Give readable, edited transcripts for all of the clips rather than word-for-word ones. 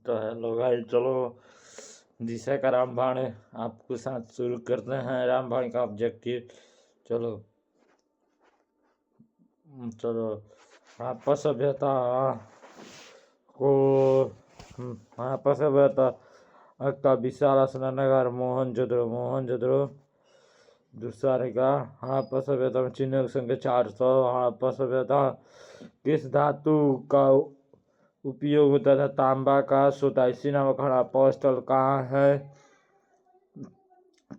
तो hello guys, चलो जिसे का रामबाण आपके साथ शुरू करते हैं। रामबाण का ऑब्जेक्टिव चलो चलो हड़प्पा सभ्यता को हड़प्पा सभ्यता का विशाल स्नानागार मोहनजोदड़ो दूसरे का हड़प्पा सभ्यता में चिन्ह की संख्या 400। हड़प्पा सभ्यता किस धातु का उपयोग होता था? तांबा का। 87 नामक हड़प्पा स्थल कहाँ है?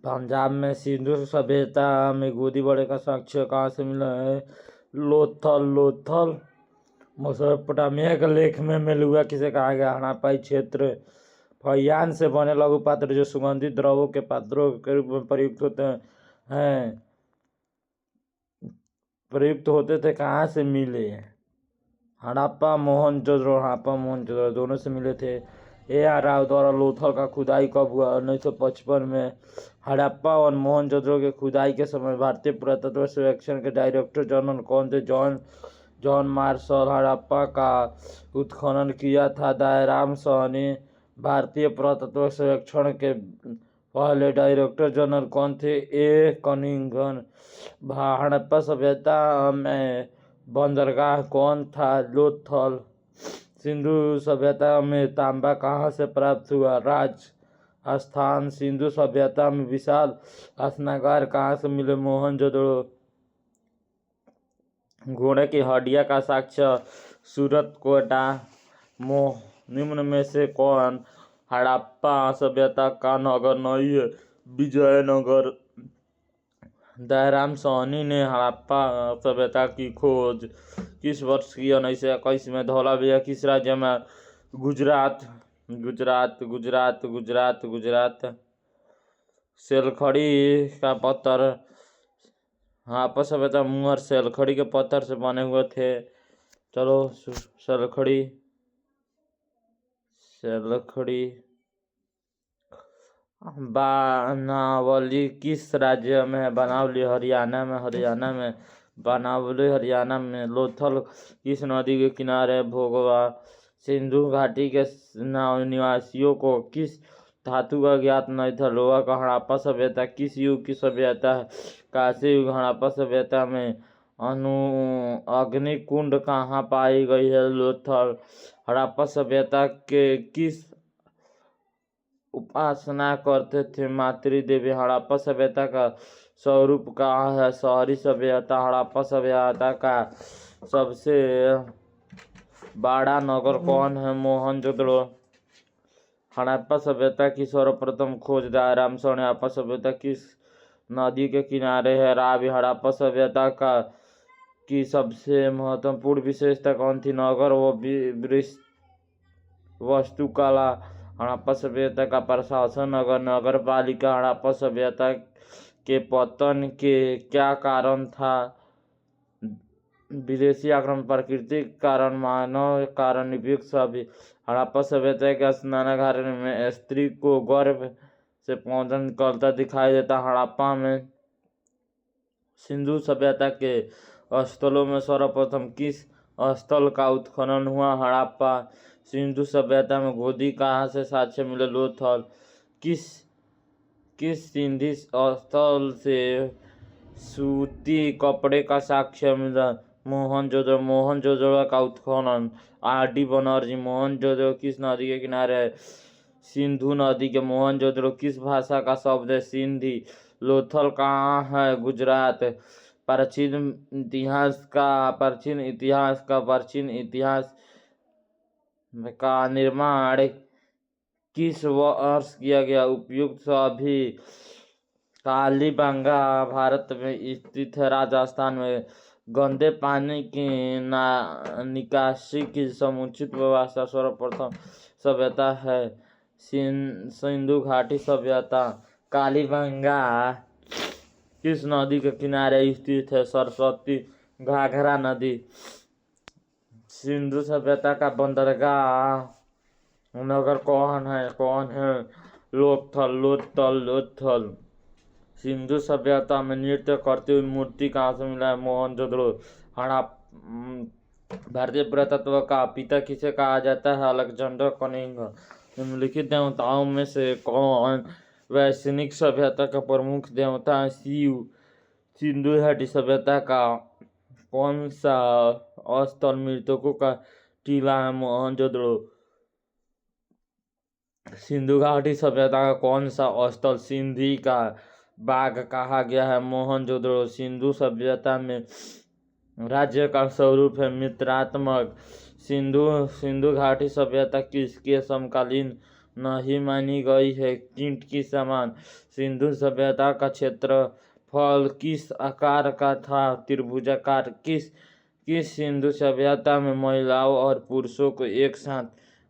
पंजाब में। सिंधु सभ्यता में गोदी बड़े का साक्ष्य कहाँ से मिला है? लोथल मेसोपोटामिया के लेख में मेलुआ किसे कहा गया? हड़प्पाई क्षेत्र। फैयान से बने लघु पात्र जो सुगंधित द्रवों के पात्रों के रूप में प्रयुक्त होते थे कहाँ से मिले? हड़प्पा मोहनजोदड़ो दोनों से मिले थे। A.R. राव द्वारा लोथल का खुदाई कब हुआ? 1955 में। हड़प्पा और मोहनजोदड़ो के खुदाई के समय भारतीय पुरातत्व सर्वेक्षण के डायरेक्टर जनरल कौन थे? John Marshall. हड़प्पा का उत्खनन किया था दयाराम साहनी। भारतीय पुरातत्व सर्वेक्षण के पहले डायरेक्टर जनरल कौन थे? A. कनिंघन। हड़प्पा सभ्यता में बंदरगाह कौन था? लोथल। सिंधु सभ्यता में तांबा कहाँ से प्राप्त हुआ? राजस्थान। सिंधु सभ्यता में विशाल स्नानागार कहाँ से मिले? मोहनजोदड़ो। घोड़े की हड्डियाँ का साक्ष्य सूरत कोटा। निम्न में से कौन हड़प्पा सभ्यता का नगर नहीं है? विजयनगर। दयाराम साहनी ने हड़प्पा सभ्यता की खोज किस वर्ष की? 1921 में। धौलावीरा किस राज्य में? गुजरात। सेलखड़ी का पत्थर। हड़प्पा सभ्यता मुहर सेलखड़ी के पत्थर से बने हुए थे। चलो सेलखड़ी बनावली किस राज्य में है? बनावली हरियाणा में। बनावली हरियाणा में। लोथल किस नदी के किनारे है? भोगवा। सिंधु घाटी के निवासियों को किस धातु का ज्ञात नहीं था? लोहा का। हड़प्पा सभ्यता किस युग की सभ्यता है? कांस्य युग। हड़प्पा सभ्यता में अग्निकुंड कहाँ पाई गई है? लोथल। हड़प्पा सभ्यता के किस उपासना करते थे? मातृदेवी। हड़प्पा सभ्यता का स्वरूप कहाँ है? शहरी सभ्यता। हड़प्पा सभ्यता का सबसे बड़ा नगर कौन है? मोहनजोदड़ो। हड़प्पा सभ्यता की सर्वप्रथम खोज दयाराम साहनी। हड़प्पा सभ्यता किस नदी के किनारे है? रावी। हड़प्पा सभ्यता की सबसे महत्वपूर्ण विशेषता कौन थी? नगर व वास्तुकला। हड़प्पा सभ्यता का प्रशासन नगर पालिका। हड़प्पा सभ्यता के पतन के क्या कारण था? विदेशी आक्रमण, प्राकृतिक कारण, मानव कारण, नियुक्त सभी। हड़प्पा सभ्यता के स्नानागार में स्त्री को गर्भ से पौधा निकलता दिखाई देता। हड़प्पा में सिंधु सभ्यता के स्थलों में सर्वप्रथम किस स्थल का उत्खनन हुआ? हड़प्पा। सिंधु सभ्यता में गोदी कहाँ से साक्ष्य मिले? लोथल। किस सिंधी स्थल से सूती कपड़े का साक्ष्य मिला? मोहनजोदड़ो का उत्खनन। R.D. बनर्जी। मोहनजोदड़ो किस नदी के किनारे है? सिंधु नदी के। मोहनजोदड़ो किस भाषा का शब्द है? सिंधी। लोथल कहाँ है? गुजरात। प्राचीन इतिहास का निर्माण किस वर्ष किया गया? उपयुक्त सभी। कालीबंगा भारत में स्थित है, राजस्थान में। गंदे पानी की निकासी की समुचित व्यवस्था सर्वप्रथम सभ्यता है सिंधु घाटी सभ्यता। कालीबंगा किस नदी के किनारे स्थित है? सरस्वती। घाघरा नदी। सिंधु सभ्यता का बंदरगाह नगर कौन है? लोथल। सिंधु सभ्यता में नृत्य करती हुई मूर्ति कहाँ से मिला है? मोहनजोदड़ो। भारतीय पुरातत्व का पिता किसे कहा जाता है? Alexander Cunningham. निम्नलिखित देवताओं में से कौन वैश्विक सभ्यता का प्रमुख देवता है? शिव। सिंधु घाटी सभ्यता का कौन सा स्थल मृतकों का टीला है? मोहनजोदड़ो। सिंधु घाटी सभ्यता का कौन सा स्थल सिंधी का बाग कहा गया है? मोहनजोदड़ो। सिंधु सभ्यता में राज्य का स्वरूप है मित्रात्मक। सिंधु घाटी सभ्यता किसके समकालीन नहीं मानी गई है? कीट की समान। सिंधु सभ्यता का क्षेत्रफल किस आकार का था? त्रिभुजाकार। किस सिंधु सभ्यता में महिलाओं और पुरुषों को एक साथ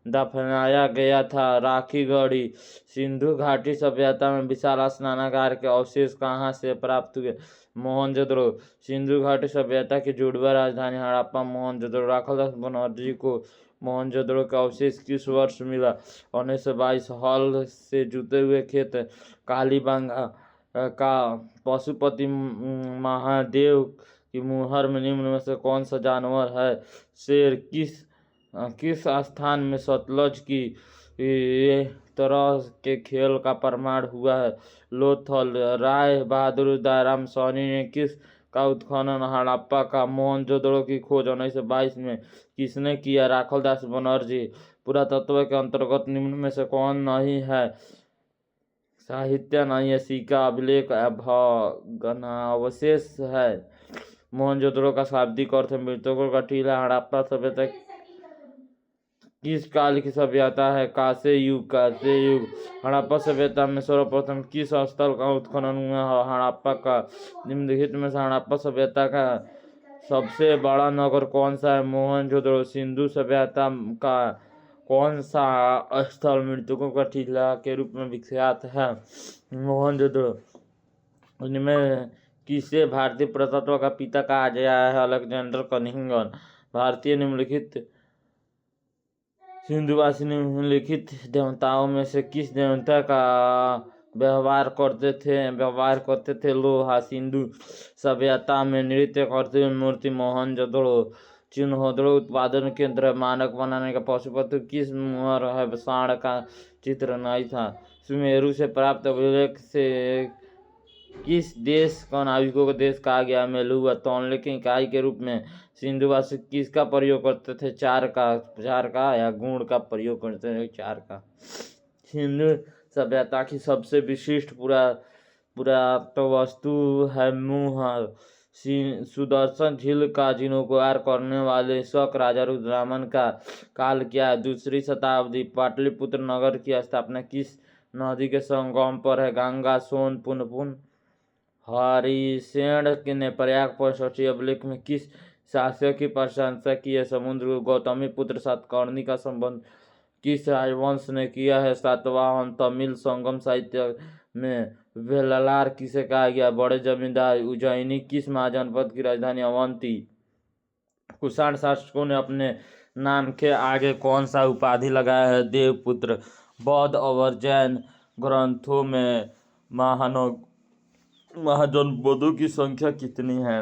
दफनाया गया था? राखीगढ़ी। सिंधु घाटी सभ्यता में विशाल स्नानागार के अवशेष कहाँ से प्राप्त हुए? मोहनजोदड़ो। सिंधु घाटी सभ्यता की जुड़वा राजधानी हड़प्पा। मोहनजोदड़ो। राखालदास बनर्जी को मोहनजोदड़ो का अवशेष किस वर्ष मिला? 1922। हल से जुते हुए खेत कालीबांगा का पशुपति महादेव की मुहर में निम्न में से कौन सा जानवर है? शेर। किस स्थान में सतलज की तरह के खेल का प्रमाण हुआ है? लोथल। राय बहादुर दयाराम सैनी ने किस का उत्खनन हड़प्पा का मोहनजोदड़ो की खोज 1922 में किसने किया? राखालदास बनर्जी। पुरातत्व के अंतर्गत निम्न में से कौन नहीं है? साहित्य नहीं है, सिक्का, अभिलेख, भग्नावशेष है। मोहनजोदड़ो का शाब्दिक अर्थ मृतकों का टीला। हड़प्पा सभ्यता किस काल की सभ्यता है? कांस्य युग। हड़प्पा सभ्यता में सर्वप्रथम किस स्थल का उत्खनन हुआ? हड़प्पा का। निम्नलिखित में से हड़प्पा सभ्यता का सबसे बड़ा नगर कौन सा है? मोहनजोदड़ो। सिंधु सभ्यता का कौन सा स्थल मृतकों का टीला के रूप में विख्यात है? मोहनजोदड़ो। इनमें किसे भारतीय पुरातत्व का पिता कहा गया है? Alexander Cunningham. भारतीय निम्नलिखित सिंधुवासी निम्नलिखित देवताओं में से किस देवता का व्यवहार करते थे? लोहा। सिंधु सभ्यता में नृत्य करते हुए मूर्ति। मोहनजोदड़ो। चिन्होदड़ो उत्पादन केंद्र। मानक बनाने का पशुपति किस मुहर है? सांड का चित्र नहीं था। सुमेरु से प्राप्त अभिलेख से किस देश को नाविकों का देश कहा गया? मेलुआ। तौलने की इकाई के रूप में सिंधुवासी किसका प्रयोग करते थे? चार का या गुण का प्रयोग करते थे? चार का। सिंधु सभ्यता की सबसे विशिष्ट पुरातत्व वस्तु है मुहर। सुदर्शन झील का जीर्णोद्धार करने वाले शक राजा रुद्रमन का काल क्या है? 2री शताब्दी। पाटलिपुत्र नगर की स्थापना किस नदी के संगम पर है? गंगा, सोन, पुनपुन। हरिसेन ने प्रयाग पर सोची अभिलेख में किस शासक की प्रशंसा की है? समुद्र। गौतमी पुत्र सातकर्णी का संबंध किस राजवंश ने किया है? सातवाहन। तमिल संगम साहित्य में वेल्लार किसे कहा गया? बड़े जमींदार। उज्जैनी किस महाजनपद की राजधानी? अवंती। कुषाण शासकों ने अपने नाम के आगे कौन सा उपाधि लगाया है? देवपुत्र। बौद्ध और जैन ग्रंथों में महाजनपदों की संख्या कितनी है?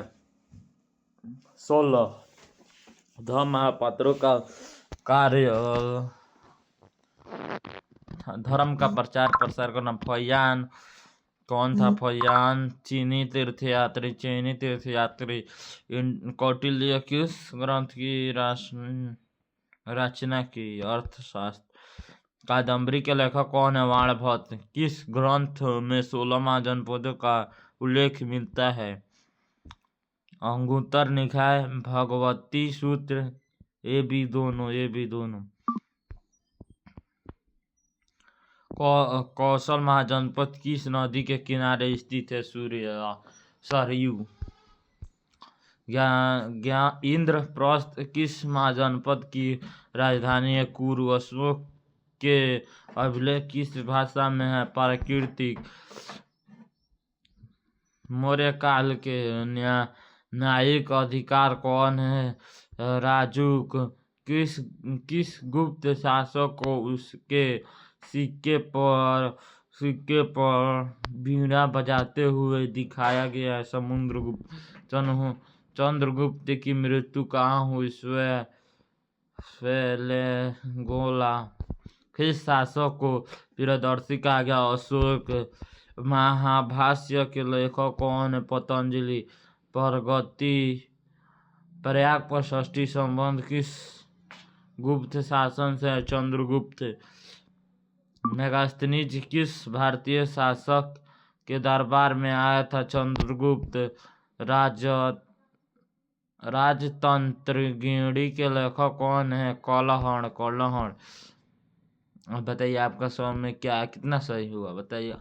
16। महापात्रों का कार्य धर्म का प्रचार प्रसार करना। फैयान कौन था? फैयान चीनी तीर्थयात्री। कौटिल्य किस ग्रंथ की रचना की? अर्थशास्त्र। कादम्बरी के लेखक कौन है? वाणभट्ट। किस ग्रंथ में 16 महाजनपदों का उल्लेख मिलता है? अंगुत्तर निकाय, भगवती सूत्र। ये भी दोनों। कौशल महाजनपद किस नदी के किनारे स्थित है? सरयू। इंद्रप्रस्थ किस महाजनपद की राजधानी है? कुरु। अशोक के अभिलेख किस भाषा में है? प्राकृतिक। मौर्य काल के न्यायिक अधिकार कौन है? राजूक। किस गुप्त शासक को उसके सिक्के पर वीणा बजाते हुए दिखाया गया है? समुद्रगुप्त। चंद्रगुप्त की मृत्यु कहाँ हुई? गोला। किस शासक को प्रियदर्शी कहा गया? अशोक। महाभाष्य के लेखक कौन है? पतंजलि। प्रगति। प्रयाग पर षष्ठी संबंध किस गुप्त शासन से है? चंद्रगुप्त। मेगास्थनीज किस भारतीय शासक के दरबार में आया था? चंद्रगुप्त। राजतंत्रिणी के लेखक कौन है? कलहण। अब बताइए आपका सवाल में क्या कितना सही हुआ बताइए।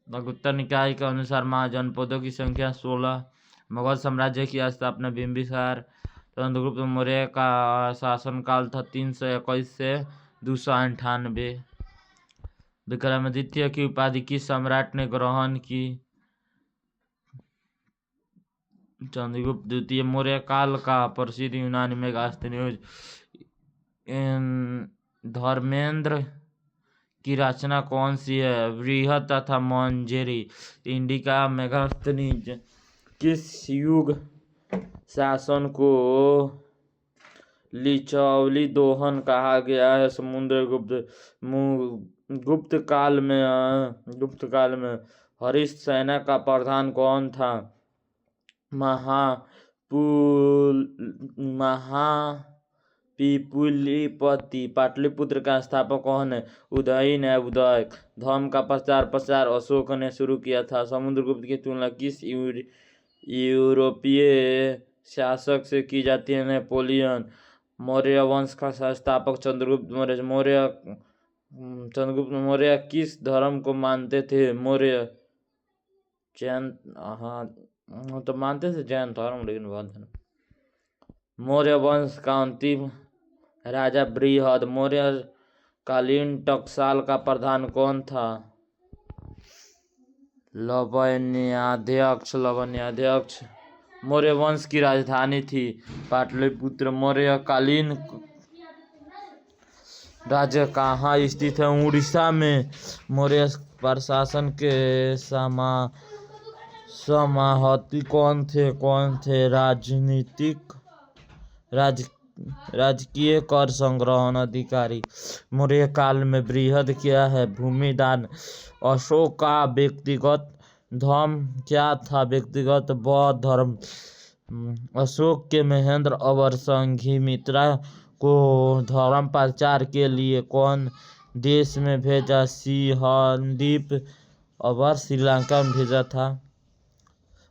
लघुत्तर निकाय के अनुसार महाजनपदों की संख्या 16। मुगल साम्राज्य की स्थापना बिंबिसार। चंद्रगुप्त मौर्य का शासनकाल था 321 से 298। विक्रमादित्य की उपाधि किस सम्राट ने ग्रहण की? चंद्रगुप्त द्वितीय। मौर्य काल का प्रसिद्ध यूनानी मेगास्थनीज धर्मेंद्र की रचना कौन सी है? बृहद तथा मंजरी। इंडिका। मेगास्थनीज किस युग शासन को लिचौली दोहन कहा गया है? समुद्रगुप्त। गुप्त काल में हरीश सेना का प्रधान कौन था? महापिपुलिपति। पाटलिपुत्र का स्थापक कौन है? उदय। धर्म का प्रचार अशोक ने शुरू किया था। समुद्रगुप्त की तुलना किस यूरोपीय शासक से की जाती है? नेपोलियन। मौर्य वंश का संस्थापक चंद्रगुप्त मौर्य किस धर्म को मानते थे? मौर्य जैन। तो मानते थे जैन धर्म, लेकिन बौद्ध धर्म। मौर्य वंश का अंतिम राजा बृहद। मौर्य कालीन टकसाल का प्रधान कौन था? लवण्याध्यक्ष। मौर्य वंश की राजधानी थी पाटलिपुत्र। मौर्य कालीन राज्य कहाँ स्थित है? उड़ीसा में। मौर्य प्रशासन के समाहर्ती कौन थे? राजकीय कर संग्रहण अधिकारी। मौर्य काल में बृहद क्या है? भूमिदान। अशोक का व्यक्तिगत धर्म क्या था? व्यक्तिगत बौद्ध धर्म। अशोक के महेंद्र अवर संघमित्रा को धर्म प्रचार के लिए कौन देश में भेजा? सिंहदीप अवर श्रीलंका में भेजा था।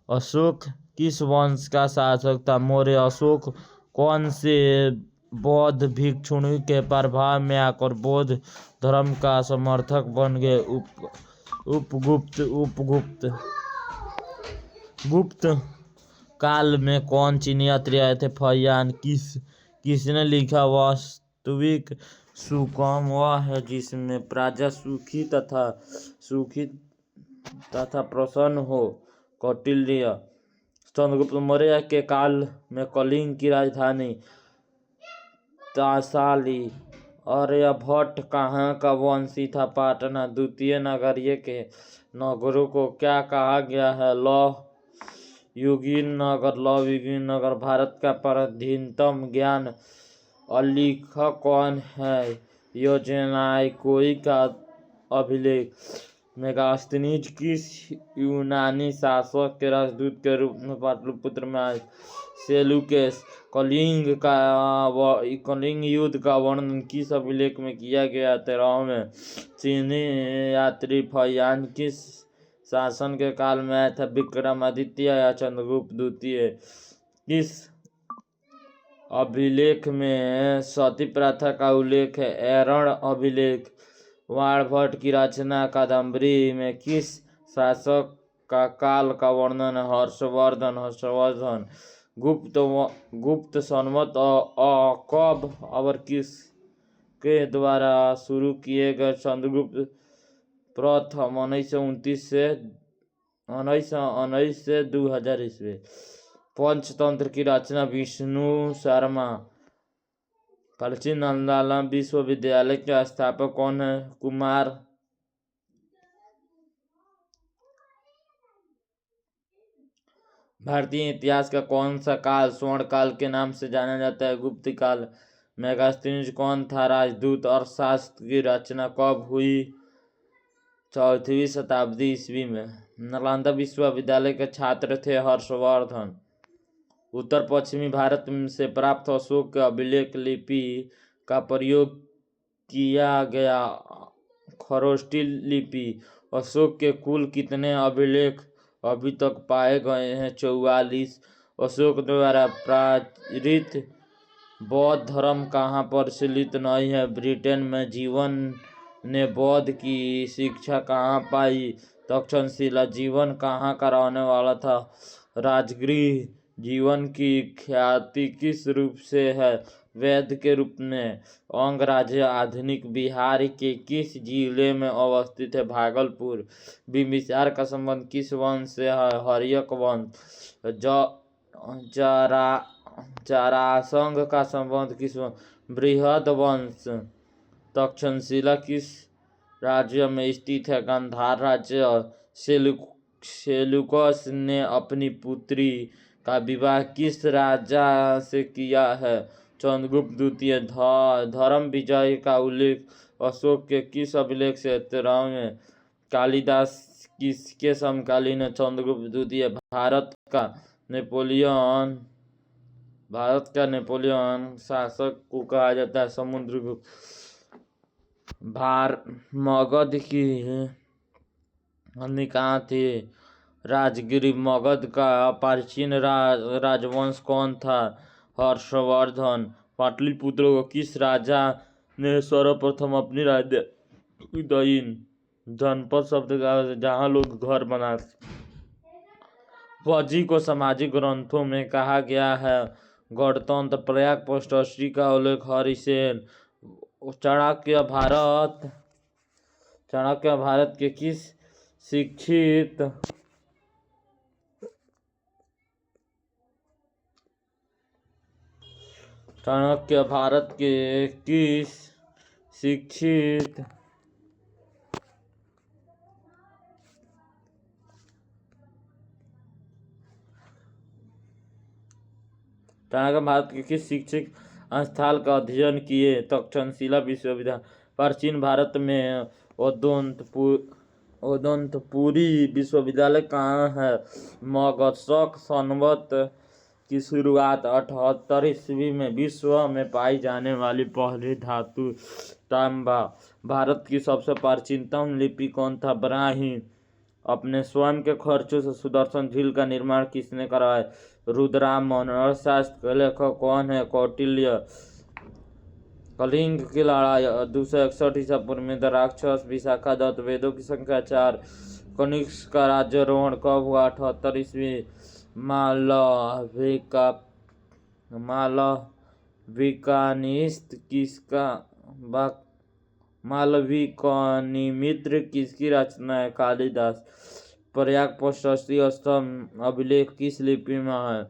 अशोक किस वंश का शासक था? मौर्य। अशोक कौन से बौद्ध भिक्षुणी के प्रभाव में आकर बौद्ध धर्म का समर्थक बन गए? उपगुप्त। गुप्त काल में कौन चीनी यात्री आए थे? फहियान। किसने लिखा वास्तविक सुकम? वह है जिसमें प्रजा सुखी तथा प्रसन्न हो। कौटिल्य। चंद्रगुप्त मौर्य के काल में कलिंग की राजधानी तैसाली। आर्यभट्ट कहाँ का वंशी था? पाटना। द्वितीय नगरीय के नगरों को क्या कहा गया है? लवयुगीन नगर। भारत का प्राचीनतम ज्ञान अलेखक कौन है? योजनाइकोई का अभिलेख। मेगास्थनीज किस यूनानी शासक के राजदूत के रूप में पाटलिपुत्र में आए? सेल्यूकस। कलिंग युद्ध का वर्णन किस अभिलेख में किया गया? 13वें। चीनी यात्री फहियान किस शासन के काल में आया था? विक्रमादित्य या चंद्रगुप्त द्वितीय। किस अभिलेख में सती प्रथा का उल्लेख है? ऐरण अभिलेख। वाणभट्ट की रचना कादम्बरी में किस शासक का काल का वर्णन है? हर्षवर्धन। गुप्त संवत कब और किसके द्वारा शुरू किए गए? चंद्रगुप्त प्रथम 1929 से 2000 ईस्वी। पंचतंत्र की रचना विष्णु शर्मा। प्राचीन नालंदा विश्वविद्यालय के स्थापक कौन है? कुमार। भारतीय इतिहास का कौन सा काल स्वर्ण काल के नाम से जाना जाता है? गुप्त काल। मेगास्थनीज कौन था? राजदूत। अर्थशास्त्र की रचना कब हुई? 4वीं शताब्दी ईस्वी में। नालंदा विश्वविद्यालय के छात्र थे हर्षवर्धन। उत्तर पश्चिमी भारत से प्राप्त अशोक के अभिलेख लिपि का प्रयोग किया गया। खरोष्ठी लिपि। अशोक के कुल कितने अभिलेख अभी तक पाए गए हैं? 44। अशोक द्वारा प्रचारित बौद्ध धर्म कहाँ प्रचलित नहीं है? ब्रिटेन में। जीवन ने बौद्ध की शिक्षा कहाँ पाई? तक्षशिला। जीवन कहाँ का रहने वाला था? राजगृह। जीवन की ख्याति किस रूप से है? वैद्य के रूप में। अंगराज्य आधुनिक बिहार के किस जिले में अवस्थित है? भागलपुर। बिंबिसार का संबंध किस वंश से है? हर्यक वंश। जरासंध का संबंध किस वंश? बृहद वंश। तक्षशिला किस राज्य में स्थित है? गांधार राज्य। सेल्यूकस ने अपनी पुत्री का विवाह किस राजा से किया है? चंद्रगुप्त द्वितीय। धर्म विजय का उल्लेख अशोक के किस अभिलेख से? 13वें। कालिदास किसके समकालीन है? चंद्रगुप्त द्वितीय। भारत का नेपोलियन शासक को कहा जाता है समुद्रगुप्त। मगध की रानी कहाँ थी? राजगिर। मगध का प्राचीन राजवंश कौन था? हर्षवर्धन। पाटलिपुत्र को किस राजा ने सर्वप्रथम अपनी राजधानी जनपद शब्द का जहाँ लोग घर बनाते? फौजी को सामाजिक ग्रंथों में कहा गया है? गणतंत्र। प्रयाग पोस्टस्टी का उल्लेख हरिसेन। चाणक्य भारत के किस शिक्षित चाणक्य भारत के किस शिक्षित चाणक्य भारत के किस शिक्षक स्थल का अध्ययन किए? तक्षशिला विश्वविद्यालय। प्राचीन भारत में ओदंतपुरी विश्वविद्यालय कहाँ है? मगध। शक संवत की शुरुआत 78 ईस्वी में। विश्व में पाई जाने वाली पहली धातु तांबा। भारत की सबसे प्राचीनतम लिपि कौन था? ब्राह्मी। अपने स्वयं के खर्चों से सुदर्शन झील का निर्माण किसने करवाया? रुद्ररामन। अर्थशास्त्र के लेखक कौन है? कौटिल्य। कलिंग की लड़ाई 261 ईसा पूर्व में। राक्षस। विशाखा दत्त। वेदों की संख्या 4। कनिष्क का राज्यारोहण कब हुआ? 78 ईस्वी। मालविकाग्निमित्र किसकी रचना है? कालिदास। प्रयाग पोस्टस्टी स्तंभ अभिलेख किस लिपि में है?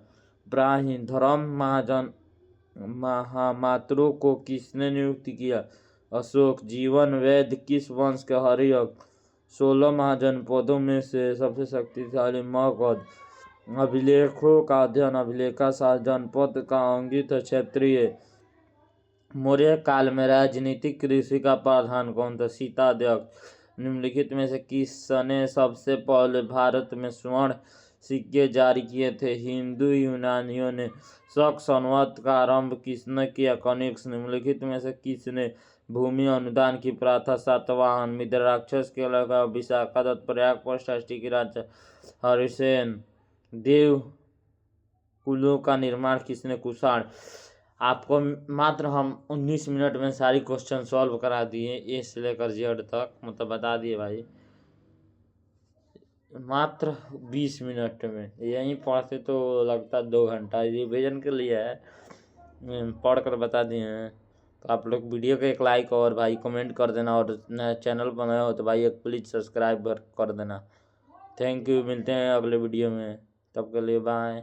ब्राह्मी। धर्म महामात्रों को किसने नियुक्त किया? अशोक। जीवन। वैद्य किस वंश के? हर्यक। 16 महाजनपदों में से सबसे शक्तिशाली मगध। अभिलेखों का अध्ययन। अभिलेखा शास्त्र। जनपद का अंगित क्षेत्रीय। मौर्य काल में राजनीतिक कृषि का प्रधान कौन था? शीताध्यक्ष। निम्नलिखित में से किसने सबसे पहले भारत में स्वर्ण सिक्के जारी किए थे? हिंदू यूनानियों ने। शक संवत का आरंभ किसने किया? कनिष्क। निम्नलिखित में से किसने भूमि अनुदान की प्रथा? सातवाहन। मित्र राक्षस के लगा। विशाखा दत्त। प्रयाग पोस्टस्टी की राजा हरिसेन। देव कुलों का निर्माण किसने? कुषाण। आपको मात्र हम 19 मिनट में सारी क्वेश्चन सॉल्व करा दिए, ए से लेकर जेड तक, मतलब बता दिए भाई, मात्र 20 मिनट में। यहीं पढ़ते तो लगता 2 घंटा। रिविजन के लिए है, पढ़ कर बता दिए हैं। तो आप लोग वीडियो को एक लाइक और भाई कमेंट कर देना, और नया चैनल बनाया हो तो भाई एक प्लीज़ सब्सक्राइब कर देना। Thank you. मिलते हैं अगले वीडियो में, तब के लिए बाय।